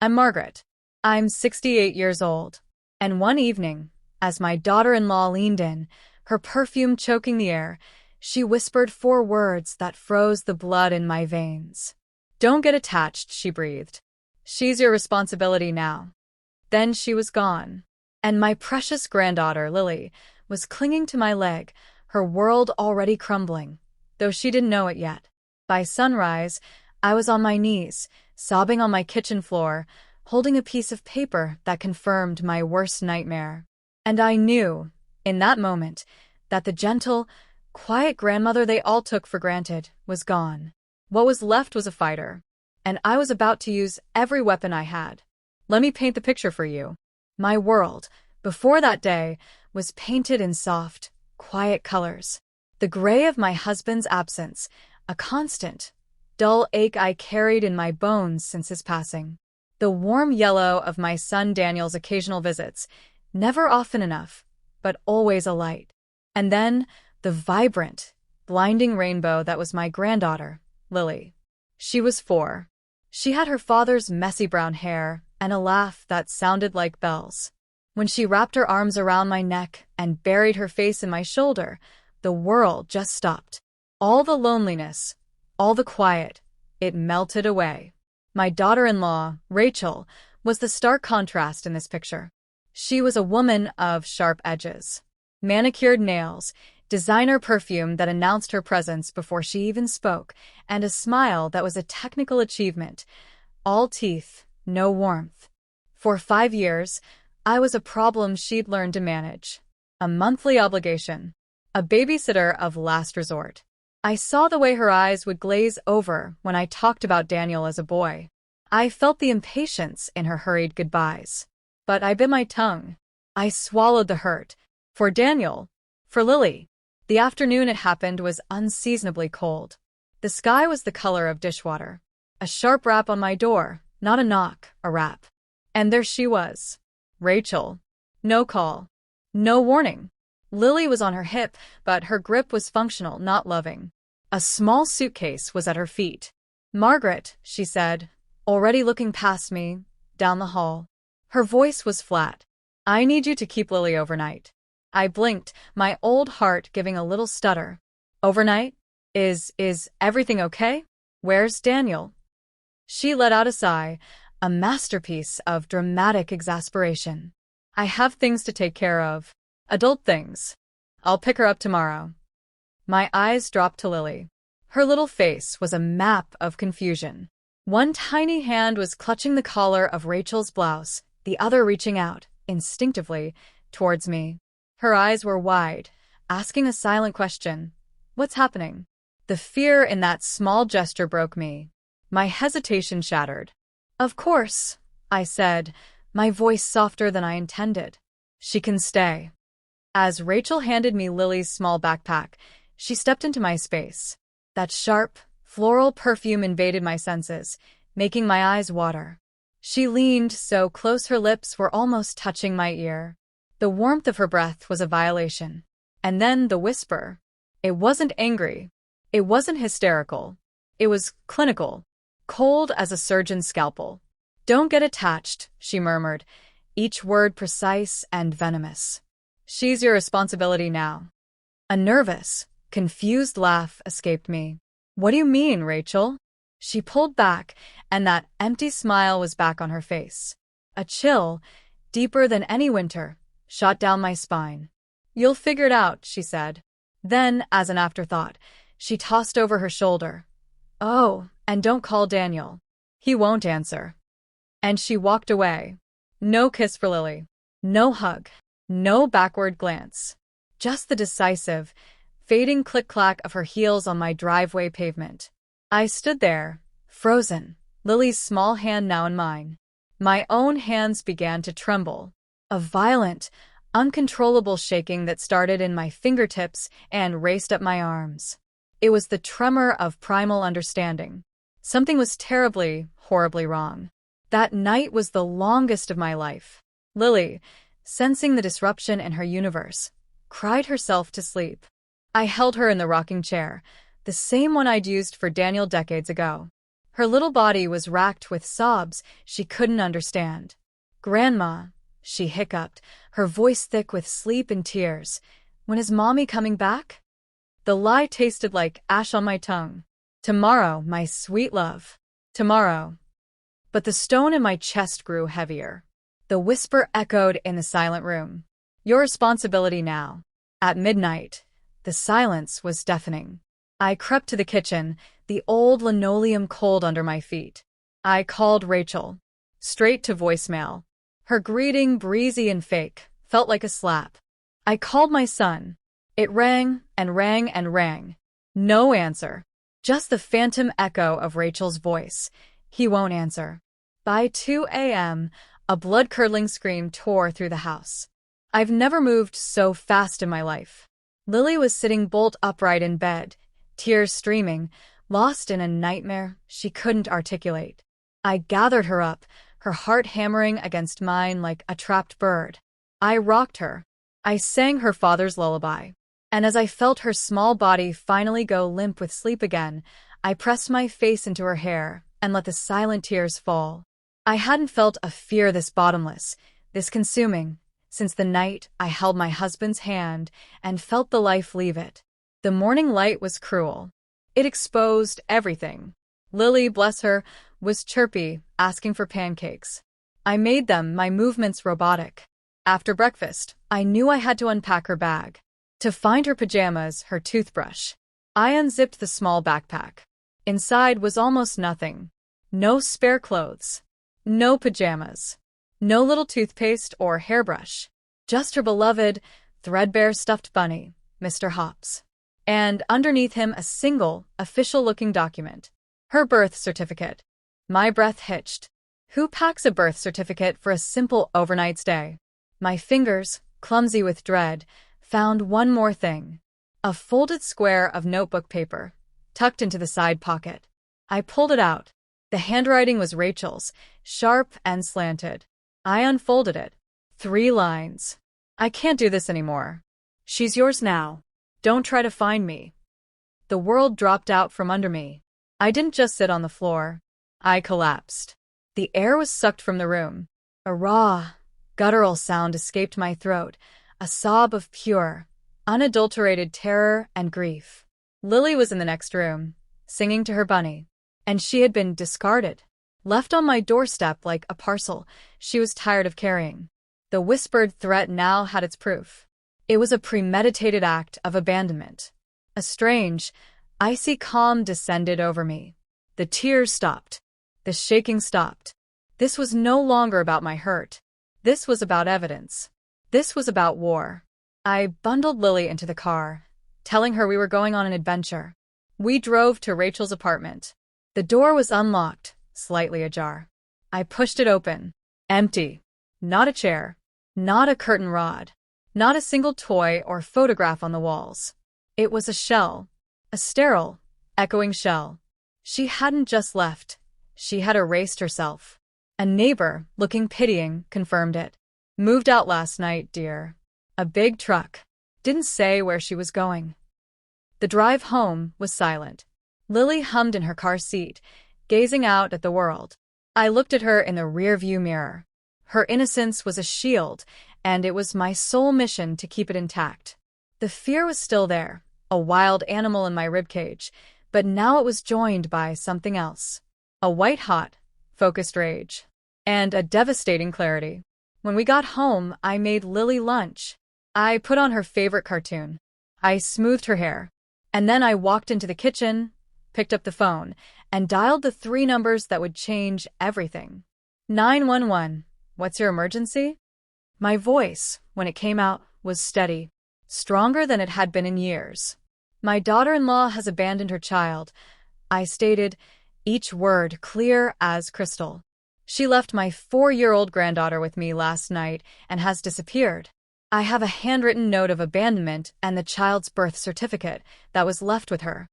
I'm Margaret. I'm 68 years old. And one evening, as my daughter-in-law leaned in, her perfume choking the air, she whispered 4 words that froze the blood in my veins. "Don't get attached," she breathed. "She's your responsibility now." Then she was gone. And my precious granddaughter, Lily, was clinging to my leg, her world already crumbling, though she didn't know it yet. By sunrise, I was on my knees, sobbing on my kitchen floor, holding a piece of paper that confirmed my worst nightmare. And I knew, in that moment, that the gentle, quiet grandmother they all took for granted was gone. What was left was a fighter, and I was about to use every weapon I had. Let me paint the picture for you. My world, before that day, was painted in soft, quiet colors. The gray of my husband's absence, a constant, dull ache I carried in my bones since his passing. The warm yellow of my son Daniel's occasional visits, never often enough, but always a light. And then, the vibrant, blinding rainbow that was my granddaughter, Lily. She was 4. She had her father's messy brown hair and a laugh that sounded like bells. When she wrapped her arms around my neck and buried her face in my shoulder, the world just stopped. All the loneliness, all the quiet, it melted away. My daughter-in-law, Rachel, was the stark contrast in this picture. She was a woman of sharp edges, manicured nails, designer perfume that announced her presence before she even spoke, and a smile that was a technical achievement. All teeth, no warmth. For 5 years, I was a problem she'd learned to manage. A monthly obligation. A babysitter of last resort. I saw the way her eyes would glaze over when I talked about Daniel as a boy. I felt the impatience in her hurried goodbyes. But I bit my tongue. I swallowed the hurt. For Daniel. For Lily. The afternoon it happened was unseasonably cold. The sky was the color of dishwater. A sharp rap on my door, not a knock, a rap. And there she was. Rachel. No call. No warning. Lily was on her hip, but her grip was functional, not loving. A small suitcase was at her feet. "Margaret," she said, already looking past me, down the hall. Her voice was flat. "I need you to keep Lily overnight." I blinked, my old heart giving a little stutter. "Overnight? Is everything okay? Where's Daniel?" She let out a sigh, a masterpiece of dramatic exasperation. "I have things to take care of. Adult things. I'll pick her up tomorrow." My eyes dropped to Lily. Her little face was a map of confusion. One tiny hand was clutching the collar of Rachel's blouse, the other reaching out, instinctively, towards me. Her eyes were wide, asking a silent question. "What's happening?" The fear in that small gesture broke me. My hesitation shattered. "Of course," I said, my voice softer than I intended. "She can stay." As Rachel handed me Lily's small backpack, she stepped into my space. That sharp, floral perfume invaded my senses, making my eyes water. She leaned so close her lips were almost touching my ear. The warmth of her breath was a violation. And then the whisper. It wasn't angry. It wasn't hysterical. It was clinical, cold as a surgeon's scalpel. "Don't get attached," she murmured, each word precise and venomous. "She's your responsibility now." A nervous, confused laugh escaped me. "What do you mean, Rachel?" She pulled back, and that empty smile was back on her face. A chill, deeper than any winter, shot down my spine. "You'll figure it out," she said. Then, as an afterthought, she tossed over her shoulder. "Oh, and don't call Daniel. He won't answer." And she walked away. No kiss for Lily. No hug. No backward glance. Just the decisive, fading click-clack of her heels on my driveway pavement. I stood there, frozen, Lily's small hand now in mine. My own hands began to tremble. A violent, uncontrollable shaking that started in my fingertips and raced up my arms. It was the tremor of primal understanding. Something was terribly, horribly wrong. That night was the longest of my life. Lily, sensing the disruption in her universe, cried herself to sleep. I held her in the rocking chair, the same one I'd used for Daniel decades ago. Her little body was racked with sobs she couldn't understand. "Grandma," she hiccuped, her voice thick with sleep and tears. "When is Mommy coming back?" The lie tasted like ash on my tongue. "Tomorrow, my sweet love. Tomorrow." But the stone in my chest grew heavier. The whisper echoed in the silent room. "Your responsibility now." At midnight, the silence was deafening. I crept to the kitchen, the old linoleum cold under my feet. I called Rachel. Straight to voicemail. Her greeting, breezy and fake, felt like a slap. I called my son. It rang and rang and rang. No answer. Just the phantom echo of Rachel's voice. "He won't answer." By 2 a.m., a blood-curdling scream tore through the house. I've never moved so fast in my life. Lily was sitting bolt upright in bed, tears streaming, lost in a nightmare she couldn't articulate. I gathered her up, her heart hammering against mine like a trapped bird. I rocked her. I sang her father's lullaby. And as I felt her small body finally go limp with sleep again, I pressed my face into her hair and let the silent tears fall. I hadn't felt a fear this bottomless, this consuming, since the night I held my husband's hand and felt the life leave it. The morning light was cruel. It exposed everything. Lily, bless her, was chirpy, asking for pancakes. I made them, my movements robotic. After breakfast, I knew I had to unpack her bag. To find her pajamas, her toothbrush. I unzipped the small backpack. Inside was almost nothing. No spare clothes. No pajamas. No little toothpaste or hairbrush. Just her beloved, threadbare stuffed bunny, Mr. Hops. And underneath him a single, official-looking document. Her birth certificate. My breath hitched. Who packs a birth certificate for a simple overnight stay? My fingers, clumsy with dread, found one more thing. A folded square of notebook paper, tucked into the side pocket. I pulled it out. The handwriting was Rachel's, sharp and slanted. I unfolded it. 3 lines. "I can't do this anymore. She's yours now. Don't try to find me." The world dropped out from under me. I didn't just sit on the floor. I collapsed. The air was sucked from the room. A raw, guttural sound escaped my throat, a sob of pure, unadulterated terror and grief. Lily was in the next room, singing to her bunny, and she had been discarded, left on my doorstep like a parcel she was tired of carrying. The whispered threat now had its proof. It was a premeditated act of abandonment. A strange, icy calm descended over me. The tears stopped. The shaking stopped. This was no longer about my hurt. This was about evidence. This was about war. I bundled Lily into the car, telling her we were going on an adventure. We drove to Rachel's apartment. The door was unlocked, slightly ajar. I pushed it open. Empty. Not a chair. Not a curtain rod. Not a single toy or photograph on the walls. It was a shell. A sterile, echoing shell. She hadn't just left. She had erased herself. A neighbor, looking pitying, confirmed it. "Moved out last night, dear." A big truck. Didn't say where she was going. The drive home was silent. Lily hummed in her car seat, gazing out at the world. I looked at her in the rearview mirror. Her innocence was a shield, and it was my sole mission to keep it intact. The fear was still there, a wild animal in my ribcage, but now it was joined by something else. A white-hot, focused rage. And a devastating clarity. When we got home, I made Lily lunch. I put on her favorite cartoon. I smoothed her hair. And then I walked into the kitchen, picked up the phone, and dialed the 3 numbers that would change everything. 911, what's your emergency? My voice, when it came out, was steady, stronger than it had been in years. My daughter-in-law has abandoned her child, I stated, each word clear as crystal. She left my 4-year-old granddaughter with me last night and has disappeared. I have a handwritten note of abandonment and the child's birth certificate that was left with her.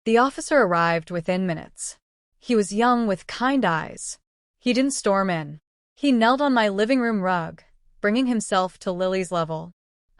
The officer arrived within minutes. He was young with kind eyes. He didn't storm in. He knelt on my living room rug, bringing himself to Lily's level.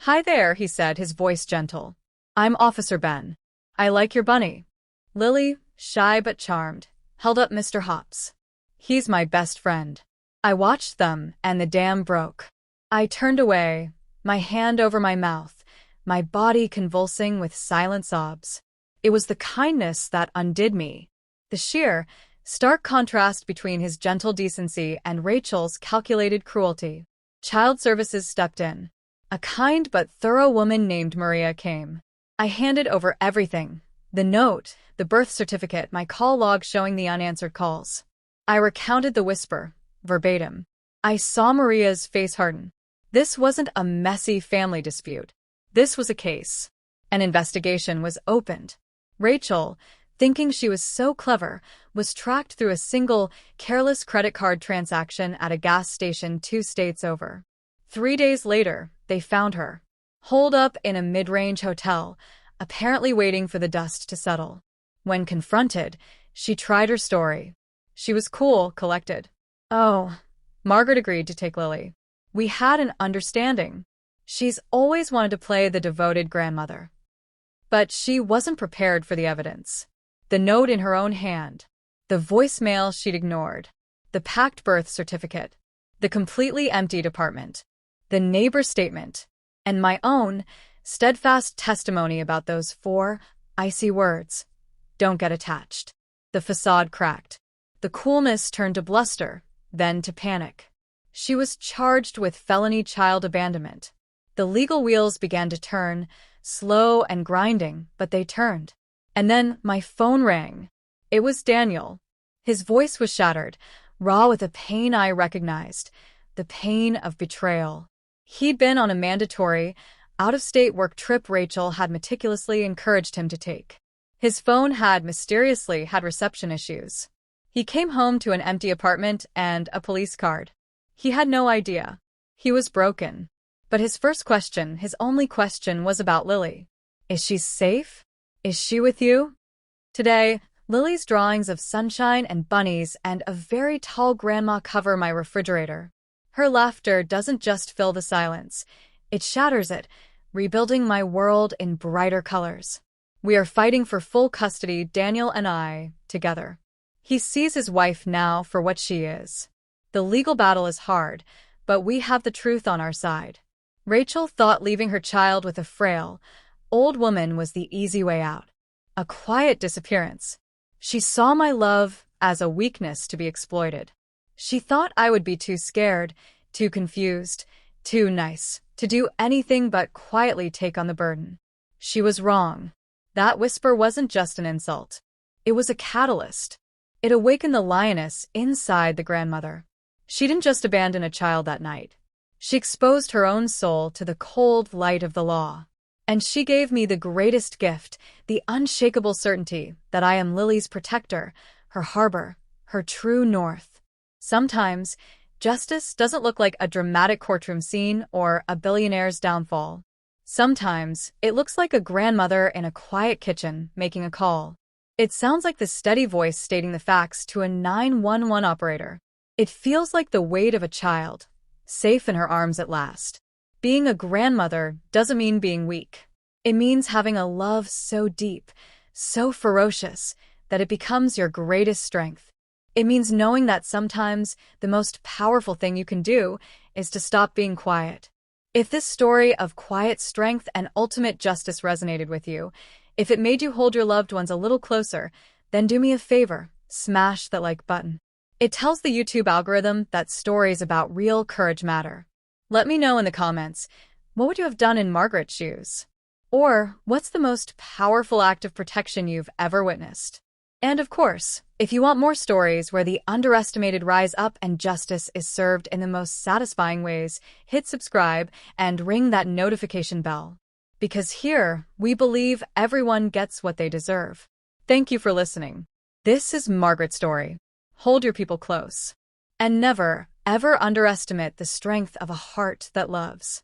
"Hi there," he said, his voice gentle. "I'm Officer Ben. I like your bunny." Lily, shy but charmed, held up Mr. Hops. He's my best friend. I watched them, and the dam broke. I turned away, my hand over my mouth, my body convulsing with silent sobs. It was the kindness that undid me. The sheer, stark contrast between his gentle decency and Rachel's calculated cruelty. Child Services stepped in. A kind but thorough woman named Maria came. I handed over everything. The note, the birth certificate, my call log showing the unanswered calls. I recounted the whisper, verbatim. I saw Maria's face harden. This wasn't a messy family dispute. This was a case. An investigation was opened. Rachel, thinking she was so clever, was tracked through a single, careless credit card transaction at a gas station 2 states over. 3 days later, they found her, holed up in a mid-range hotel, apparently waiting for the dust to settle. When confronted, she tried her story. She was cool, collected. Oh, Margaret agreed to take Lily. We had an understanding. She's always wanted to play the devoted grandmother. But she wasn't prepared for the evidence. The note in her own hand, the voicemail she'd ignored, the packed birth certificate, the completely emptied apartment, the neighbor's statement, and my own steadfast testimony about those 4 icy words. Don't get attached. The facade cracked. The coolness turned to bluster, then to panic. She was charged with felony child abandonment. The legal wheels began to turn, slow and grinding, but they turned. And then my phone rang. It was Daniel. His voice was shattered, raw with a pain I recognized, the pain of betrayal. He'd been on a mandatory, out-of-state work trip Rachel had meticulously encouraged him to take. His phone had mysteriously had reception issues. He came home to an empty apartment and a police card. He had no idea. He was broken. But his first question, his only question, was about Lily. Is she safe? Is she with you? Today, Lily's drawings of sunshine and bunnies and a very tall grandma cover my refrigerator. Her laughter doesn't just fill the silence. It shatters it, rebuilding my world in brighter colors. We are fighting for full custody, Daniel and I, together. He sees his wife now for what she is. The legal battle is hard, but we have the truth on our side. Rachel thought leaving her child with a frail, old woman was the easy way out. A quiet disappearance. She saw my love as a weakness to be exploited. She thought I would be too scared, too confused, too nice, to do anything but quietly take on the burden. She was wrong. That whisper wasn't just an insult. It was a catalyst. It awakened the lioness inside the grandmother. She didn't just abandon a child that night. She exposed her own soul to the cold light of the law. And she gave me the greatest gift, the unshakable certainty that I am Lily's protector, her harbor, her true north. Sometimes, justice doesn't look like a dramatic courtroom scene or a billionaire's downfall. Sometimes, it looks like a grandmother in a quiet kitchen making a call. It sounds like the steady voice stating the facts to a 911 operator. It feels like the weight of a child, safe in her arms at last. Being a grandmother doesn't mean being weak. It means having a love so deep, so ferocious, that it becomes your greatest strength. It means knowing that sometimes the most powerful thing you can do is to stop being quiet. If this story of quiet strength and ultimate justice resonated with you, if it made you hold your loved ones a little closer, then do me a favor, smash that like button. It tells the YouTube algorithm that stories about real courage matter. Let me know in the comments, what would you have done in Margaret's shoes? Or, what's the most powerful act of protection you've ever witnessed? And of course, if you want more stories where the underestimated rise up and justice is served in the most satisfying ways, hit subscribe and ring that notification bell. Because here, we believe everyone gets what they deserve. Thank you for listening. This is Margaret's story. Hold your people close. And never, ever underestimate the strength of a heart that loves.